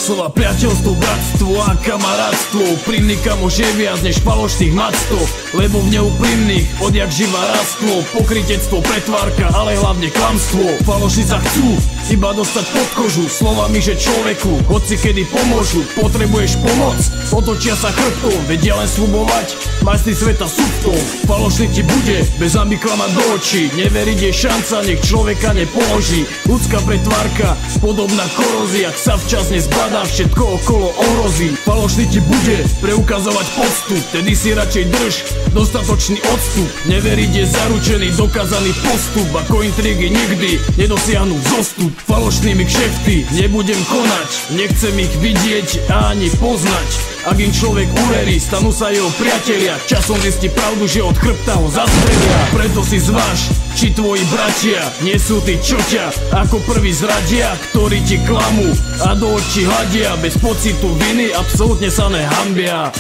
doslova priateľstvo, bratstvo a kamarátstvo. Úprimný kamoš je viac než falošných mactov, lebo v neúprimných odjak živa rastlo. Pokrytectvo, pretvárka, ale hlavne klamstvo. Faloši sa chcú iba dostať pod kožu slovami, že človeku hoci kedy pomôžu. Potrebuješ pomoc, otočia sa chrbtom, vedia len slubovať, majstri sveta sú v tom. Falošný ti bude bez hamby klamať do očí, neveriť je šanca, nech človeka nepoloží. Ľudská pretvárka, podobná korózia, ak sa včas nezbadá, všetko okolo ohrozí. Falošný ti bude preukazovať poctu, tedy si radšej drž dostatočný odstup. Neveriť je zaručený, dokázaný postup, ako intrigy nikdy nedosiahnu vzostup. Falošnými kšefty nebudem konať, nechcem ich vidieť a ani poznať. Ak im človek uverí, stanú sa jeho priatelia, časom zistí pravdu, že od chrbta ho zastrelia. Preto si zváž, či tvoji bratia nie sú tí, čo ťa ako prvý zradia, ktorí ti klamú a do očí hľadia, bez pocitu viny absolútne sa nehambia.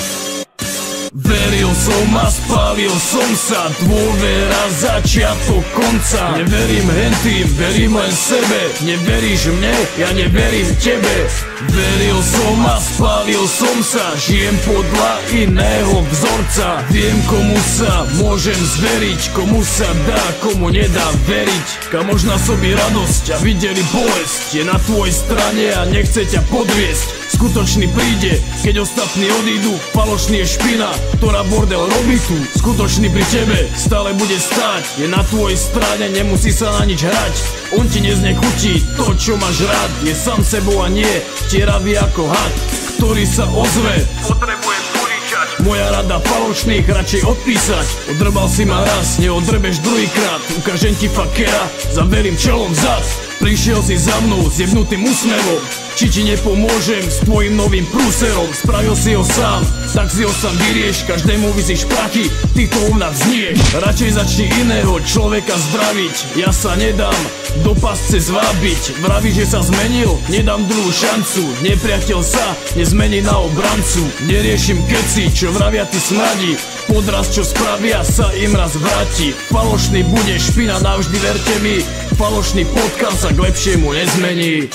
Veril som a spálil som sa, dôvera začiatok konca. Neverím hentým, verím len sebe, neveríš mne, ja neverím tebe. Veril som a spálil som sa, žijem podľa iného vzorca. Viem, komu sa môžem zveriť, komu sa dá, komu nedá veriť. Kamož na sobі radosť a videli bolesť, je na tvojej strane a nechce ťa podviesť. Skutočný príde, keď ostatní odídu, falošný je špina, ktorá bordel robí tu. Skutočný pri tebe stále bude stáť, je na tvojej strane, nemusí sa na nič hrať. On ti neznechutí to, čo máš rád, je sám sebou a nie vtieravý ako had, ktorý sa ozve. Potrebujem poličať. Moja rada falošných radšej odpísať. Odrbal si ma raz, neodrbeš druhýkrát, ukážem ti fakera, zaverím čelom vzad. Prišiel si za mnou s jebnutým úsmevom, či ti nepomôžem s tvojim novým prúserom. Spravil si ho sám, tak si ho sám vyrieš, každému vysíš prachy, ty to u mňa vznieš. Radšej začni iného človeka zdraviť, ja sa nedám do pasce zvábiť. Vravíš, že sa zmenil, nedám druhú šancu, nepriateľ sa nezmení na obrancu. Neriešim keci, čo vravia ty smradí, podraz čo spravia sa im raz vráti. Falošný bude špina navždy, verte mi, falošný potkal sa k lepšiemu nezmení.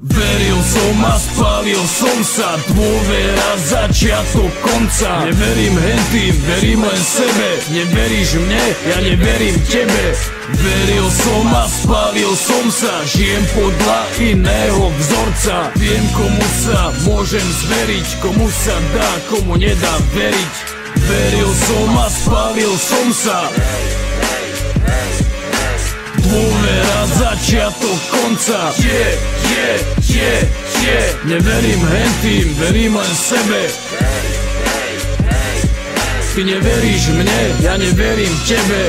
Veril som a spálil som sa, dôvera začiatok konca. Neverím hentým, verím len sebe, neveríš mne, ja neverím tebe. Veril som a spálil som sa, žijem podľa iného vzorca. Viem, komu sa môžem zveriť, komu sa dá, komu nedá veriť. Veril som a spálil som sa, dôvera začiatok konca. Neverím hentým, verím len sebe. Ty neveríš mne, ja neverím tebe.